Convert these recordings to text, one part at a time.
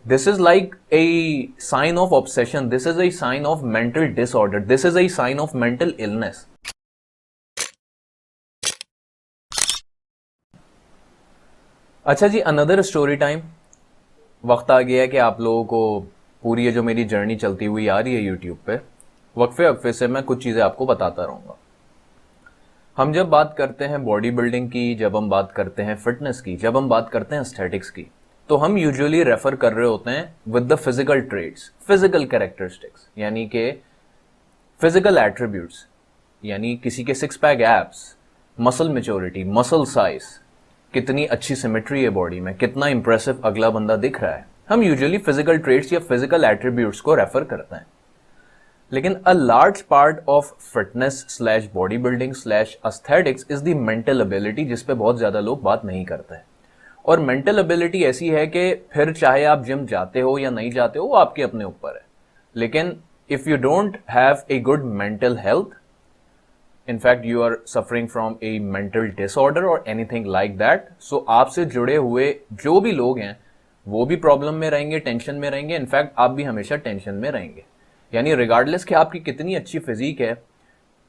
This is like a sign of obsession. This is a sign of mental disorder. This is a sign of mental illness. अच्छा जी, another story time. वक्त आ गया है कि आप लोगों को पूरी ये जो मेरी जर्नी चलती हुई आ रही है यूट्यूब पे, वक्फे वक्फे से मैं कुछ चीज़ें आपको बताता रहूँगा। हम जब बात करते हैं बॉडी बिल्डिंग की, जब हम बात करते हैं फिटनेस की, जब हम बात करते हैं एस्थेटिक्स की, तो हम यूजुअली रेफर कर रहे होते हैं with the physical traits, physical characteristics, यानी कि फिजिकल एट्रीब्यूट्स, यानी किसी के six pack abs, muscle maturity, muscle size, कितनी अच्छी सिमेट्री है बॉडी में, कितना इंप्रेसिव अगला बंदा दिख रहा है। हम यूजुअली फिजिकल ट्रेट्स या फिजिकल एट्रीब्यूट्स को रेफर करते हैं। लेकिन a large part of fitness slash body building slash aesthetics is the mental ability, जिस पे बहुत ज्यादा लोग बात नहीं करते हैं। और मेंटल एबिलिटी ऐसी है कि फिर चाहे आप जिम जाते हो या नहीं जाते हो, वो आपके अपने ऊपर है। लेकिन if you don't have a good mental health, in fact you are suffering from a mental disorder or anything like that, so आपसे जुड़े हुए जो भी लोग हैं वो भी प्रॉब्लम में रहेंगे, टेंशन में रहेंगे, इनफैक्ट आप भी हमेशा टेंशन में रहेंगे। यानी रिगार्डलेस कि आपकी कितनी अच्छी फिजिक है,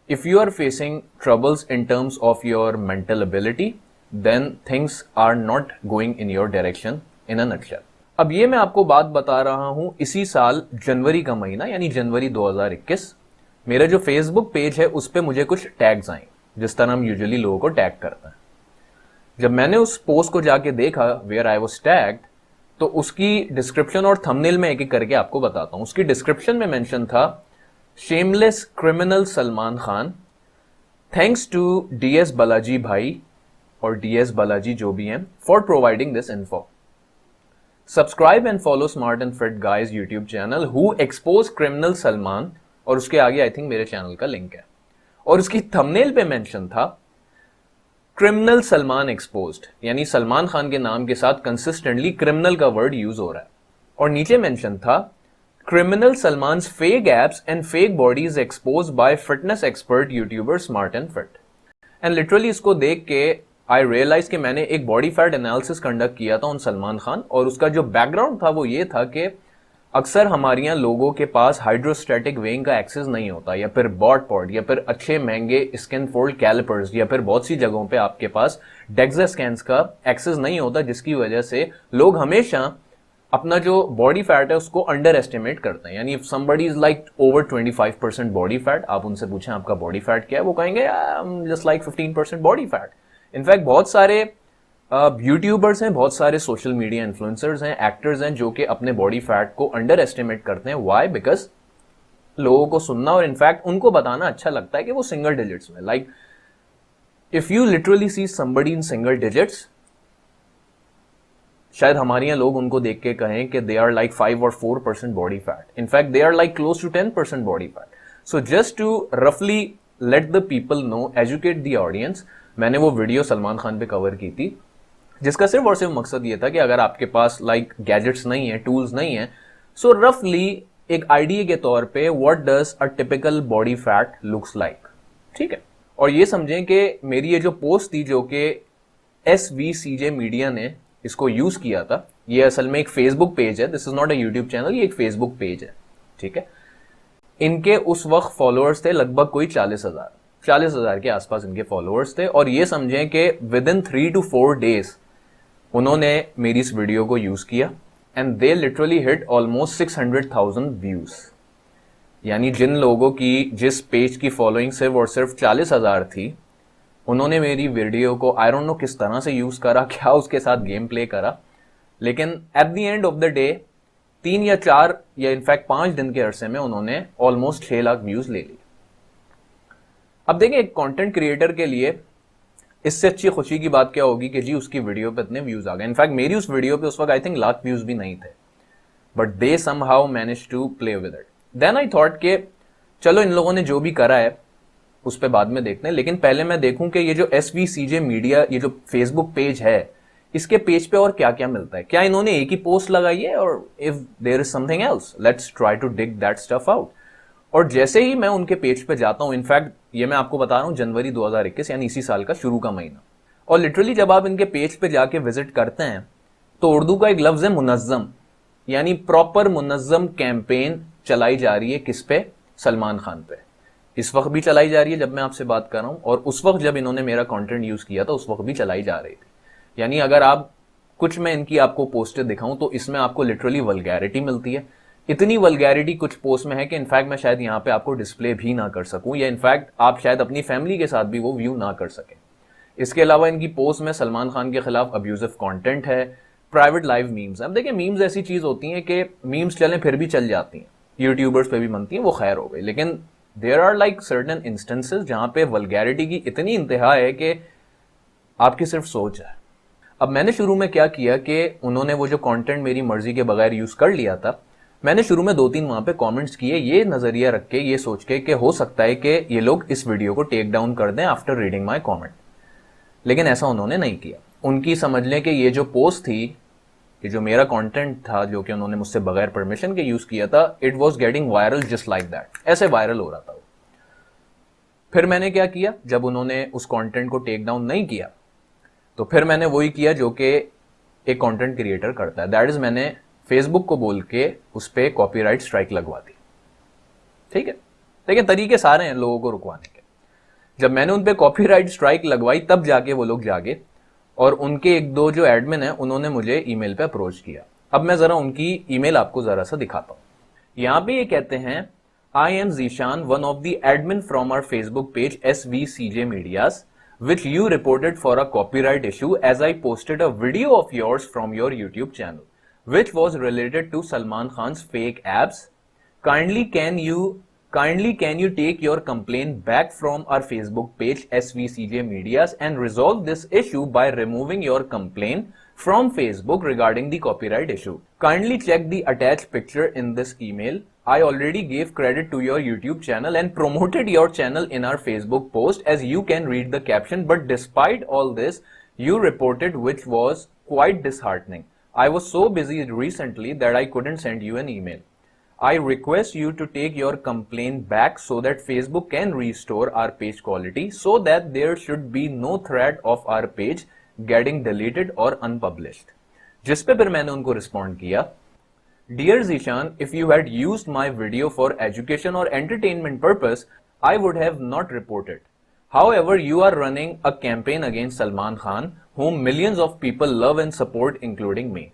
if you are facing troubles in terms of your mental ability, then things are not going in your direction in a nutshell. अब ये मैं आपको बात बता रहा हूं इसी साल जनवरी का महीना, यानी जनवरी 2021। मेरा जो फेसबुक पेज है उस पर मुझे कुछ टैग्स आए, जिस तरह हम यूजुअली लोगों को टैग करते हैं। जब मैंने उस पोस्ट को जाके देखा वेयर आई वाज टैग्ड, तो उसकी डिस्क्रिप्शन और थंबनेल में एक एक करके आपको बताता हूं। उसकी डिस्क्रिप्शन में मेंशन था, shameless criminal Salman Khan, thanks to DS Balaji भाई और डीएस बालाजी जो भी हैं, for providing this info. Subscribe and follow Smart and Fit Guys YouTube channel who expose criminal Salman, और उसके आगे आई थिंक मेरे चैनल का लिंक है। और उसकी थंबनेल पे मेंशन था, क्रिमिनल सलमान एक्सपोज्ड, यानी सलमान खान के नाम के साथ कंसिस्टेंटली क्रिमिनल का वर्ड यूज हो रहा है। और नीचे मेंशन था, criminal Salman's fake abs and fake bodies exposed by fitness expert YouTuber smart and fit. And literally इसको देख के आई रियलाइज कि मैंने एक बॉडी फैट एनालिसिस कंडक्ट किया था उन सलमान खान, और उसका जो बैकग्राउंड था वो ये था कि अक्सर हमारे यहाँ लोगों के पास हाइड्रोस्टैटिक वेइंग का एक्सेस नहीं होता, या फिर बॉट पॉड, या फिर अच्छे महंगे स्किन फोल्ड कैलिपर्स, या फिर बहुत सी जगहों पे आपके पास डेक्सा स्कैन्स का एक्सेस नहीं होता, जिसकी वजह से लोग हमेशा अपना जो बॉडी फैट है उसको अंडर एस्टिमेट करते हैं। यानी if somebody is like over 25% body fat, आप उनसे पूछें आपका बॉडी फैट क्या है, वो कहेंगे just like 15% body fat. In fact बहुत सारे यूट्यूबर्स हैं, बहुत सारे सोशल मीडिया इन्फ्लुएंसर्स हैं, एक्टर्स हैं जो कि अपने बॉडी फैट को अंडर एस्टिमेट करते हैं। व्हाई? बिकॉज लोगों को सुनना और इनफैक्ट उनको बताना अच्छा लगता है कि वो सिंगल डिजिट्स में, like if you literally see somebody in single digits, शायद हमारे यहाँ लोग उनको देख के कहें कि दे आर लाइक 5 और 4% body fat. In fact they are like close to 10% body fat. So just to रफली let the people know, educate the audience, मैंने वो वीडियो सलमान खान पे कवर की थी, जिसका सिर्फ और सिर्फ मकसद ये था कि अगर आपके पास लाइक गैजेट्स नहीं है, टूल्स नहीं है, सो रफली एक आइडिया के तौर पे what does a typical body fat looks like. ठीक है, और ये समझें कि मेरी ये जो पोस्ट थी, जो कि SVCJ मीडिया ने इसको यूज किया था, ये असल में एक फेसबुक पेज है, this is not a YouTube channel, ये एक फेसबुक पेज है। ठीक है, इनके उस वक्त फॉलोअर्स थे लगभग कोई 40,000 के आसपास इनके फॉलोअर्स थे। और ये समझें कि विद इन 3 to 4 डेज उन्होंने मेरी इस वीडियो को यूज किया and they literally hit almost 600,000 views. यानी जिन लोगों की जिस पेज की फॉलोइंग सिर्फ और सिर्फ 40,000 थी, उन्होंने मेरी वीडियो को आई डोंट नो किस तरह से यूज करा, क्या उसके साथ गेम प्ले करा, लेकिन at the end of the day 3 या 4 या इनफैक्ट 5 दिन के अरसे में उन्होंने ऑलमोस्ट 6 लाख व्यूज ले लिए। अब देखें, एक कंटेंट क्रिएटर के लिए इससे अच्छी खुशी की बात क्या होगी कि जी उसकी वीडियो पे इतने व्यूज आ गए। इनफैक्ट मेरी उस वीडियो पे उस वक्त आई थिंक लाख व्यूज भी नहीं थे, but they somehow manage to play with it. Then I thought कि चलो इन लोगों ने जो भी करा है उस पर बाद में देखते हैं, लेकिन पहले मैं देखूं कि ये जो SVCJ मीडिया, ये जो फेसबुक पेज है, इसके पेज पे और क्या क्या मिलता है। क्या इन्होंने एक ही पोस्ट लगाई है, और if there is something else, let's try to dig that stuff out. और जैसे ही मैं उनके पेज पे जाता हूं, इनफैक्ट ये मैं आपको बता रहा हूं जनवरी 2021, यानी इसी साल का शुरू का महीना, और लिटरली जब आप इनके पेज पे जाके विजिट करते हैं तो उर्दू का एक लफ्ज है मुनज्जम, यानी प्रॉपर मुनज़्ज़म कैंपेन चलाई जा रही है किस पे? सलमान खान पे। इस वक्त भी चलाई जा रही है जब मैं आपसे बात कर रहा हूं, और उस वक्त जब इन्होंने मेरा कंटेंट यूज किया था उस वक्त भी चलाई जा रही थी। यानी अगर आप कुछ मैं इनकी आपको पोस्टर दिखाऊं तो इसमें आपको लिटरली वल्गैरिटी मिलती है। इतनी वल्गैरिटी कुछ पोस्ट में है कि इनफैक्ट मैं शायद यहां पे आपको डिस्प्ले भी ना कर सकूं, या इनफैक्ट आप शायद अपनी फैमिली के साथ भी वो व्यू ना कर सकें। इसके अलावा इनकी पोस्ट में सलमान खान के खिलाफ अब्यूजिव कंटेंट है, प्राइवेट लाइव मीम्स। अब देखिए, मीम्स ऐसी चीज होती हैं कि मीम्स चलें फिर भी चल जाती हैं, यूट्यूबर्स पे भी बनती हैं, वो खैर हो गई। लेकिन there are like certain instances जहां पे वल्गैरिटी की इतनी इंतहा है कि आपकी सिर्फ सोच है। अब मैंने शुरू में क्या किया कि उन्होंने वो जो कंटेंट मेरी मर्जी के बगैर यूज कर लिया था, मैंने शुरू में 2-3 वहां पे कमेंट्स किए, ये नजरिया रख के, ये सोच के कि हो सकता है कि ये लोग इस वीडियो को टेक डाउन कर दें आफ्टर रीडिंग माय कमेंट। लेकिन ऐसा उन्होंने नहीं किया। उनकी समझ लें कि ये जो पोस्ट थी, ये जो मेरा कंटेंट था जो कि उन्होंने मुझसे बगैर परमिशन के यूज किया था, it was getting viral just like that. ऐसे वायरल हो रहा था वो। फिर मैंने क्या किया, जब उन्होंने उस कंटेंट को टेक डाउन नहीं किया तो फिर मैंने वही किया जो कि एक कंटेंट क्रिएटर करता है, दैट इज मैंने फेसबुक को बोल के उस पर कॉपीराइट स्ट्राइक लगवा दी। ठीक है, लेकिन तरीके सारे हैं लोगों को रुकवाने के। जब मैंने उन पे कॉपीराइट स्ट्राइक लगवाई तब जाके वो लोग जागे, और उनके एक दो जो एडमिन है उन्होंने मुझे ईमेल पे अप्रोच किया। अब मैं जरा उनकी ईमेल आपको जरा सा दिखाता हूं। यहां पे ये कहते हैं, I am Zeeshan, one of the admin from our Facebook page SVCJ medias, which you reported for a copyright issue as I posted a video of yours from your YouTube channel, which was related to Salman Khan's fake abs. Kindly can you take your complaint back from our Facebook page SVCJ Medias and resolve this issue by removing your complaint from Facebook regarding the copyright issue. Kindly check the attached picture in this email. I already gave credit to your YouTube channel and promoted your channel in our Facebook post, as you can read the caption, but despite all this, you reported, which was quite disheartening. I was so busy recently that I couldn't send you an email. I request you to take your complaint back so that Facebook can restore our page quality, so that there should be no threat of our page getting deleted or unpublished. जिस पे फिर मैंने उनको respond किया, Dear Zishan, if you had used my video for education or entertainment purpose, I would have not reported. However, you are running a campaign against Salman Khan, whom millions of people love and support, including me.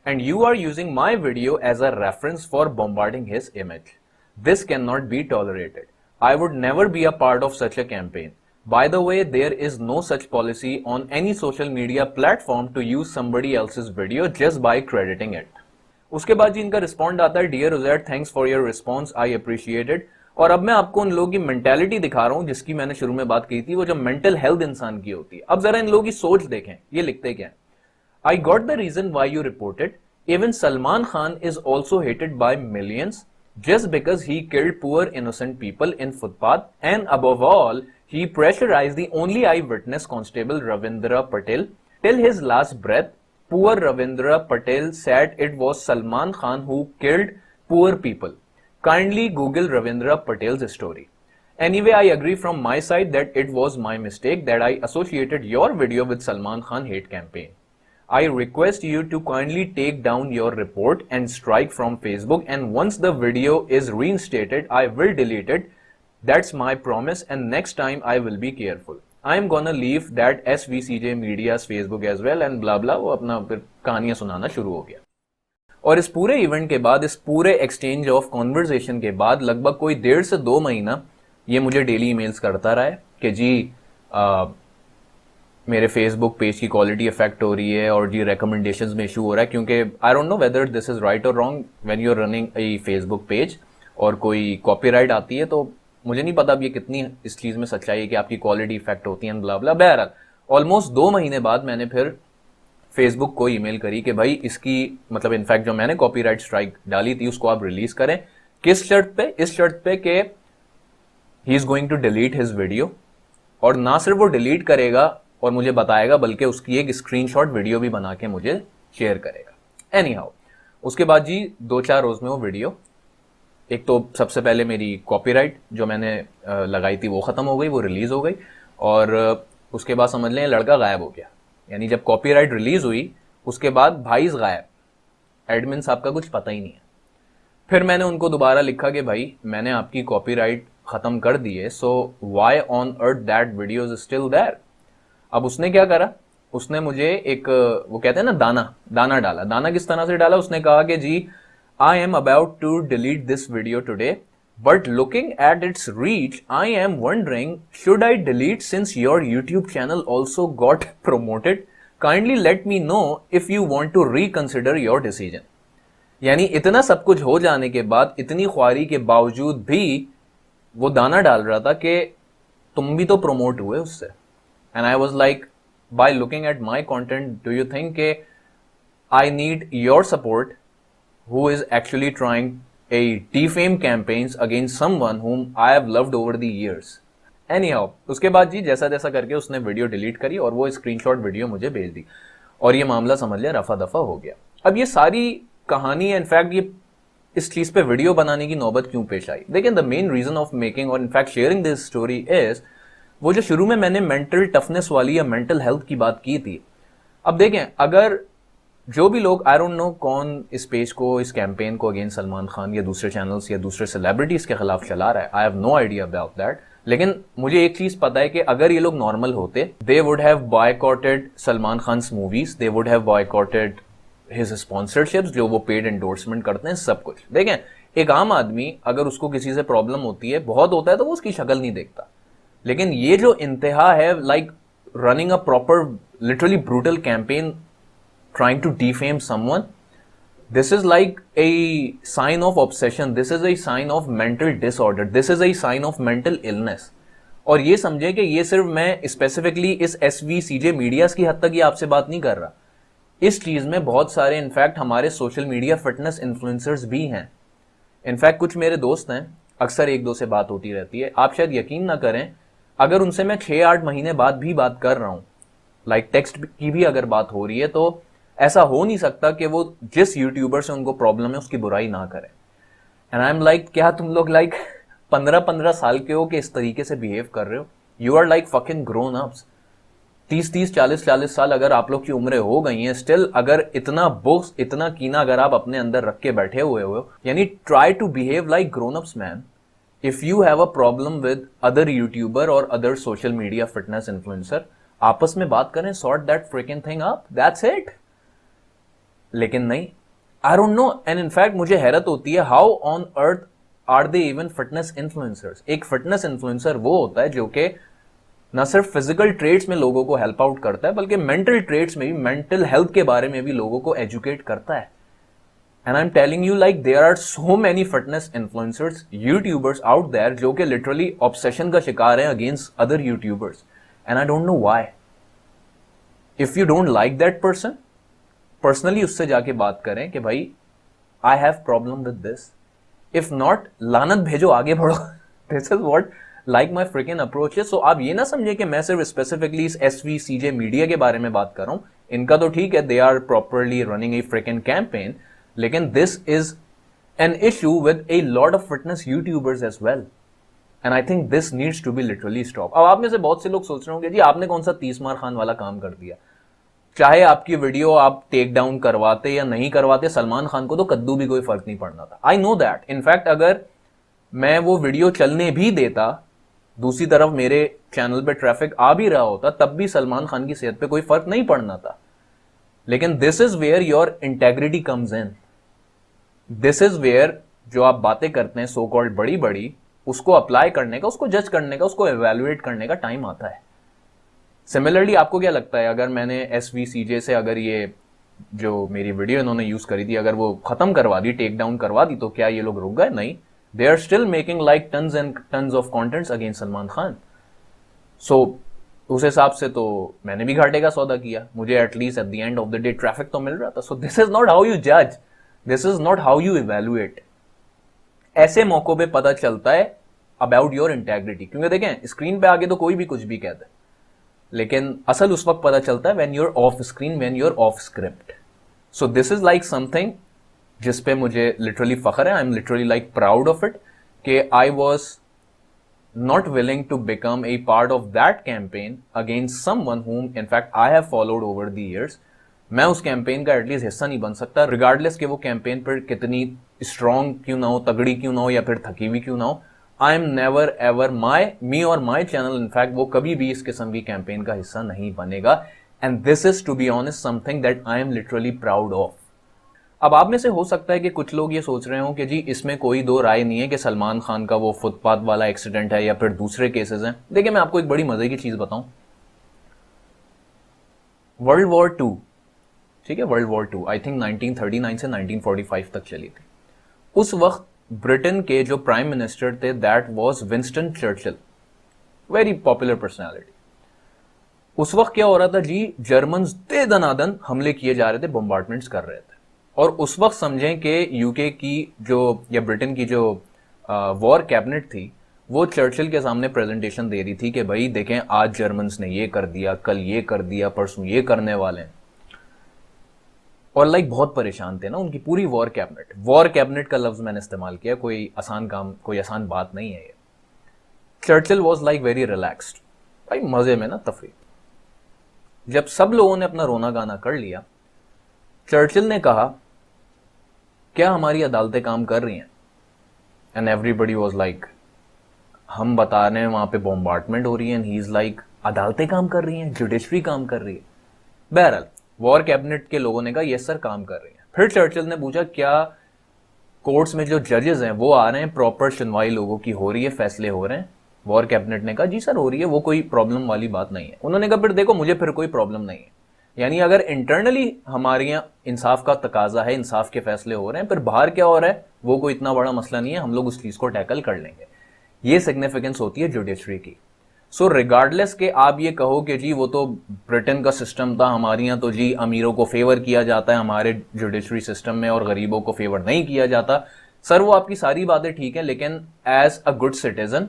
And you are using my video as a reference for bombarding his image. This cannot be tolerated. I would never be a part of such a campaign. By the way, there is no such policy on any social media platform to use somebody else's video just by crediting it. उसके बाद जी इनका respond आता है, dear Uzair, thanks for your response, I appreciated. और अब मैं आपको उन लोगों की मेंटालिटी दिखा रहा हूं जिसकी मैंने शुरू में बात की थी, वो जो मेंटल हेल्थ इंसान की होती है। अब जरा इन लोगों की सोच देखें, ये लिखते क्या है। I got the reason why you reported, even Salman Khan is also hated by millions just because he killed poor innocent people in footpath, and above all, he pressurized the only eyewitness, Constable Ravindra Patel, till his last breath. Poor Ravindra Patel said it was Salman Khan who killed poor people. Kindly Google Ravindra Patel's story. Anyway, I agree from my side that it was my mistake that I associated your video with Salman Khan hate campaign. I request you to kindly take down your report and strike from Facebook, and once the video is reinstated, I will delete it. That's my promise, and next time I will be careful. I am gonna leave that SVCJ Media's Facebook as well and blah blah। वो अपना फिर कहानियां सुनाना शुरू हो गया। और इस पूरे इवेंट के बाद, इस पूरे एक्सचेंज ऑफ कॉन्वर्जेशन के बाद लगभग कोई 1.5 से 2 महीना ये मुझे डेली ईमेल्स करता रहा है कि जी मेरे फेसबुक पेज की क्वालिटी अफेक्ट हो रही है और जी रिकमेंडेशंस में इशू हो रहा है, क्योंकि I don't know whether this is right और wrong, when you are running a Facebook page और कोई कॉपीराइट आती है तो मुझे नहीं पता अब ये कितनी इस चीज में सच्चाई है कि आपकी क्वालिटी इफेक्ट होती है ब्ला ब्ला। बहरहाल ऑलमोस्ट 2 महीने बाद मैंने फिर फेसबुक को ईमेल करी कि भाई इसकी मतलब इनफैक्ट जो मैंने कॉपीराइट स्ट्राइक डाली थी उसको आप रिलीज करें। किस शर्त पे? इस शर्त पे कि he is going to delete his video, और ना सिर्फ वो डिलीट करेगा और मुझे बताएगा बल्कि उसकी एक स्क्रीनशॉट वीडियो भी बना के मुझे शेयर करेगा। एनी हाउ, उसके बाद जी 2-4 रोज में वो वीडियो, एक तो सबसे पहले मेरी कॉपीराइट जो मैंने लगाई थी वो खत्म हो गई, वो रिलीज हो गई, और उसके बाद समझ लें लड़का गायब हो गया। यानी जब कॉपीराइट रिलीज हुई उसके बाद भाईज गायब, एडमिन साहब का कुछ पता ही नहीं है। फिर मैंने उनको दोबारा लिखा कि भाई मैंने आपकी कॉपीराइट खत्म कर दी है, so why on earth that video is still there. अब उसने क्या करा, उसने मुझे एक वो कहते हैं ना दाना डाला। दाना किस तरह से डाला, उसने कहा कि जी I am about to delete this video today, but looking at its reach I am wondering should I delete since your YouTube channel also got promoted, kindly let me know if you want to reconsider your decision. यानी इतना सब कुछ हो जाने के बाद, इतनी ख्वारी के बावजूद भी वो दाना डाल रहा था कि तुम भी तो प्रमोट हुए उससे। And I was like, by looking at my content do you think के I need your support who is actually trying a defame campaigns against someone whom I have loved over the years. Anyhow, उसके बाद जी जैसा जैसा करके उसने video delete करी और वो स्क्रीनशॉट वीडियो मुझे भेज दी और ये मामला समझ लिया रफा दफा हो गया। अब ये सारी कहानी, इनफैक्ट ये इस चीज पे वीडियो बनाने की नौबत क्यों पेश आई, देखिए the main reason of making और in fact sharing this story is वो जो शुरू में मैंने मेंटल टफनेस वाली या मेंटल हेल्थ की बात की थी। अब देखें, अगर जो भी लोग, आई डोंट नो कौन इस पेज को, इस कैंपेन को अगेंस्ट सलमान खान या दूसरे चैनल्स या दूसरे सेलिब्रिटीज के खिलाफ चला रहा है, I have no idea about that. लेकिन मुझे एक चीज पता है कि अगर ये लोग नॉर्मल होते, they would have boycotted Salman Khan's movies, they would have boycotted his sponsorships, जो वो पेड एंडोर्समेंट करते हैं, सब कुछ। देखें, एक आम आदमी अगर उसको किसी से प्रॉब्लम होती है, बहुत होता है, तो वो उसकी शक्ल नहीं देखता। लेकिन ये जो इंतहा है, like running a proper literally brutal campaign trying to defame someone, this is like a sign of obsession, this is a sign of mental disorder, this is a sign of mental illness। और ये समझे कि ये सिर्फ मैं specifically इस SVCJ medias की हद तक ये आपसे बात नहीं कर रहा, इस चीज में बहुत सारे इनफैक्ट हमारे सोशल मीडिया फिटनेस इन्फ्लुएंसर्स भी हैं। इनफैक्ट कुछ मेरे दोस्त हैं, अक्सर एक दो से बात होती रहती है, आप शायद यकीन ना करें, अगर उनसे मैं 6-8 महीने बाद भी बात कर रहा हूं, लाइक टेक्स्ट की भी अगर बात हो रही है, तो ऐसा हो नहीं सकता कि वो जिस यूट्यूबर से उनको प्रॉब्लम है उसकी बुराई ना करें। एंड आई एम लाइक, क्या तुम लोग लाइक 15-15 साल के हो कि इस तरीके से बिहेव कर रहे हो? You are like fucking grown ups. 30-30, 40-40 साल अगर आप लोग की उम्रें हो गई हैं, स्टिल अगर इतना बुक्स, इतना कीना अगर आप अपने अंदर रख के बैठे हुए हो, यानी try to behave like grown ups man. If you have a problem with other YouTuber और other social media fitness influencer, आपस में बात करें, sort that freaking thing up, that's it. लेकिन नहीं, I don't know. And in fact मुझे हैरत होती है, how on earth are they even fitness influencers. एक फिटनेस इन्फ्लुएंसर वो होता है जो कि न सिर्फ फिजिकल ट्रेड्स में लोगों को हेल्प आउट करता है, बल्कि मेंटल ट्रेड्स में भी, मेंटल हेल्थ के बारे में भी लोगों को एजुकेट करता है। And I am telling you, like there are so many fitness influencers, YouTubers out there जो कि लिटरली ऑब्सेशन का शिकार है against other YouTubers, and I don't know why. If you don't like that person, personally उससे जाके बात करें कि भाई I have problem with this. If not, लानत भेजो, आगे बढ़ो। This is what like my freaking approach है। सो आप ये ना समझे कि मैं सिर्फ स्पेसिफिकली इस SVCJ मीडिया के बारे में बात कर रहा हूं। इनका तो ठीक है, they are properly running a freaking campaign, लेकिन this is an issue with a lot of fitness YouTubers as well, and I think this needs to be literally stop. अब आप में से बहुत से लोग सोच रहे होंगे, जी आपने कौन सा 30 मार खान वाला काम कर दिया, चाहे आपकी वीडियो आप टेक डाउन करवाते या नहीं करवाते, सलमान खान को तो कद्दू भी कोई फर्क नहीं पड़ना था। I know that. इनफैक्ट अगर मैं वो वीडियो चलने भी देता, दूसरी तरफ मेरे चैनल पे ट्रैफिक आ भी रहा होता, तब भी सलमान खान की सेहत पे कोई फर्क नहीं पड़ना था। लेकिन this is where your integrity comes in. This is where जो आप बातें करते हैं सो कॉल्ड बड़ी बड़ी, उसको अप्लाई करने का, उसको जज करने का, उसको एवेल्युएट करने का टाइम आता है। सिमिलरली आपको क्या लगता है, अगर मैंने SVCJ से अगर ये जो मेरी वीडियो इन्होंने यूज करी थी, अगर वो खत्म करवा दी, टेक डाउन करवा दी, तो क्या ये लोग रुक गए? नहीं, they are still making like tons and tons of contents against Salman Khan. So उस हिसाब से तो मैंने भी घाटे का सौदा किया, मुझे at least at the end of the day traffic तो मिल रहा था। So this is not how you जज, this is not how you evaluate. ऐसे मौकों पे पता चलता है अबाउट योर इंटेग्रिटी, क्योंकि देखें स्क्रीन पे आगे तो कोई भी कुछ भी कहता है, लेकिन असल उस वक्त पता चलता है when you're off screen, when you're off script. So this is like something जिस पे मुझे लिटरली फख्र है, I am literally like proud of it, कि I was not willing to become a part of that campaign against someone whom in fact I have followed over the years, मैं उस campaign का at least हिस्सा नहीं बन सकता, regardless कि वो कैंपेन पर कितनी स्ट्रांग क्यों ना हो, तगड़ी क्यों ना हो या फिर थकी हुई क्यों ना हो। आई एम नेवर एवर मी और माई चैनल इनफैक्ट वो कभी भी इस किस्म की कैंपेन का हिस्सा नहीं बनेगा। And this is to be honest something that I am literally proud of. अब आप में से हो सकता है कि कुछ लोग ये सोच रहे हो कि जी इसमें कोई दो राय नहीं है कि सलमान खान का वो फुटपाथ वाला एक्सीडेंट है या फिर दूसरे केसेस हैं। देखिए मैं आपको एक बड़ी मजे की चीज बताऊं, वर्ल्ड वॉर टू, ठीक है, world war two I think 1939 से 1945 तक चली थी। उस वक्त ब्रिटेन के जो प्राइम मिनिस्टर थे that was Winston Churchill, very popular personality. उस वक्त क्या हो रहा था जी, जर्मन्स दे दनादन हमले किए जा रहे थे, बॉम्बार्डमेंट्स कर रहे थे। और उस वक्त समझें कि यूके की जो या ब्रिटेन की जो वॉर कैबिनेट थी वो चर्चिल के सामने प्रेजेंटेशन दे रही थी कि भाई देखें आज जर्मन्स ने ये कर दिया, कल ये कर दिया, परसों ये करने वाले हैं। और लाइक बहुत परेशान थे ना उनकी पूरी वॉर कैबिनेट का लफ्ज मैंने इस्तेमाल किया, कोई आसान काम, कोई आसान बात नहीं है ये। Churchill was like very relaxed, भाई मजे में ना तफरी। जब सब लोगों ने अपना रोना गाना कर लिया, चर्चिल ने कहा क्या हमारी अदालतें काम कर रही हैं? एंड एवरीबडी वॉज लाइक, हम बता रहे हैं वहां पे बॉम्बार्डमेंट हो रही है, एंड ही इज लाइक अदालतें काम कर रही हैं, जुडिशरी काम कर रही है। बहरहाल वॉर कैबिनेट के लोगों ने कहा यस सर काम कर रही है। फिर चर्चिल ने पूछा क्या कोर्ट्स में जो जजेस हैं वो आ रहे हैं, प्रॉपर सुनवाई लोगों की हो रही है, फैसले हो रहे हैं? वॉर कैबिनेट ने कहा जी सर हो रही है, वो कोई प्रॉब्लम वाली बात नहीं है। उन्होंने कहा फिर देखो मुझे फिर कोई प्रॉब्लम नहीं है, यानी अगर इंटरनली हमारे यहाँ इंसाफ का तकाजा है, इंसाफ के फैसले हो रहे हैं, फिर बाहर क्या हो रहा है वो कोई इतना बड़ा मसला नहीं है, हम लोग उस चीज को टैकल कर लेंगे। ये सिग्निफिकेंस होती है जुडिशरी की। सो रिगार्डलेस के आप ये कहो कि जी वो तो ब्रिटेन का सिस्टम था, हमारे यहाँ तो जी अमीरों को फेवर किया जाता है हमारे जुडिशरी सिस्टम में और गरीबों को फेवर नहीं किया जाता, सर वो आपकी सारी बातें ठीक है, लेकिन as a good citizen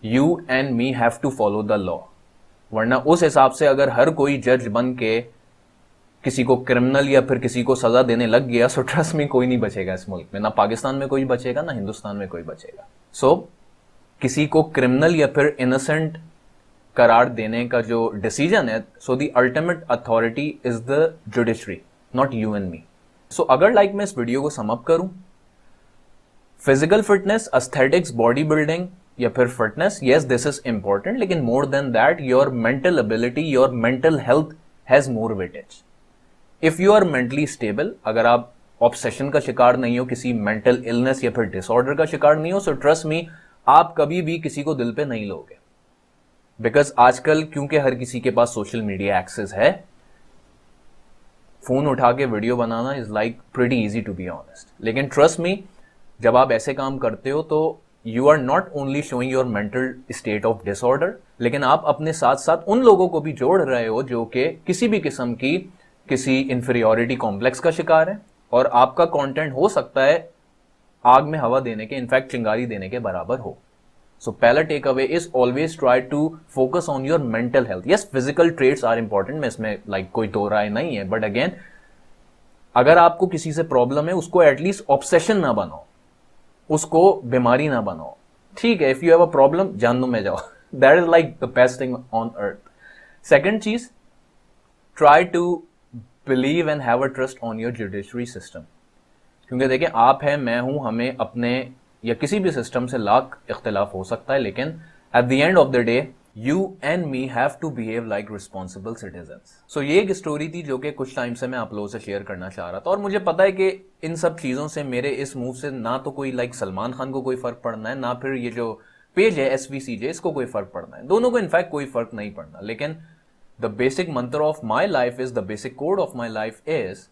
you and me have to follow the law. वरना उस हिसाब से अगर हर कोई जज बन के किसी को क्रिमिनल या फिर किसी को सजा देने लग गया, सो ट्रस्ट में कोई नहीं बचेगा इस मुल्क में, ना पाकिस्तान में कोई बचेगा ना हिंदुस्तान में कोई बचेगा। सो किसी को क्रिमिनल या फिर इनोसेंट करार देने का जो डिसीजन है, so the ultimate authority is the judiciary, not you and me. So अगर लाइक मैं इस वीडियो को सम अप करूं, physical fitness, aesthetics, body building या फिर fitness, yes this is important, लेकिन more than that your mental ability, your mental health has more weightage. If you are mentally stable, अगर आप obsession का शिकार नहीं हो, किसी मेंटल इलनेस या फिर डिसऑर्डर का शिकार नहीं हो, सो ट्रस्ट मी आप कभी भी किसी को दिल पे नहीं लोगे। बिकॉज आजकल क्योंकि हर किसी के पास सोशल मीडिया एक्सेस है, फोन उठा के वीडियो बनाना is like pretty easy to be honest. लेकिन ट्रस्ट मी जब आप ऐसे काम करते हो तो you are not only showing your mental state of disorder, लेकिन आप अपने साथ साथ उन लोगों को भी जोड़ रहे हो जो कि किसी भी किस्म की किसी इंफीरियोरिटी कॉम्प्लेक्स का शिकार है, और आपका कंटेंट हो सकता है आग में हवा देने के, इनफैक्ट चिंगारी देने के बराबर हो। सो पहला take away is always try to focus on your mental health. Yes physical traits are important, में इसमें लाइक कोई दो राय नहीं है, बट अगेन अगर आपको किसी से प्रॉब्लम है उसको एटलीस्ट ऑब्सेशन ना बनाओ, उसको बीमारी ना बनाओ, ठीक है। If you have a problem जहन्नुम में जाओ, that is like the best thing on earth. Second चीज, try to believe and have a trust on your judiciary system. क्योंकि देखिए आप हैं, मैं हूं, हमें अपने या किसी भी सिस्टम से लाख इख्तिलाफ हो सकता है, लेकिन at the end of the day you and me have to behave like responsible citizens. So ये एक स्टोरी थी जो कि कुछ टाइम से मैं आप लोगों से शेयर करना चाह रहा था, और मुझे पता है कि इन सब चीजों से, मेरे इस मूव से ना तो कोई लाइक सलमान खान को कोई फर्क पड़ना है, ना फिर ये जो पेज है SVCJ इसको कोई फर्क पड़ना है, दोनों को इनफैक्ट कोई फर्क नहीं पड़ना। लेकिन द बेसिक मंत्र of my life is, the basic code of my life is,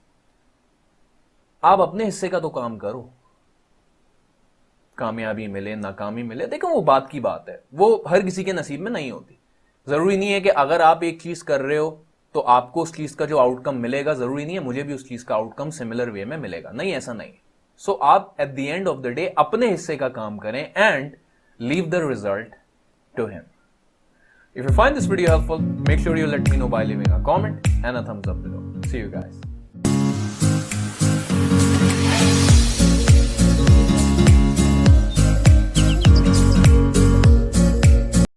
आप अपने हिस्से का तो काम करो, कामयाबी मिले नाकामी मिले, देखो वो बात की बात है, वो हर किसी के नसीब में नहीं होती। जरूरी नहीं है कि अगर आप एक चीज कर रहे हो तो आपको उस चीज का जो आउटकम मिलेगा, जरूरी नहीं है मुझे भी उस चीज का आउटकम सिमिलर वे में मिलेगा, नहीं, ऐसा नहीं। सो आप at the end of the day अपने हिस्से का काम करें and leave the result to him. If you find this video helpful, make sure you let me know by leaving a comment and a thumbs up below. See you guys.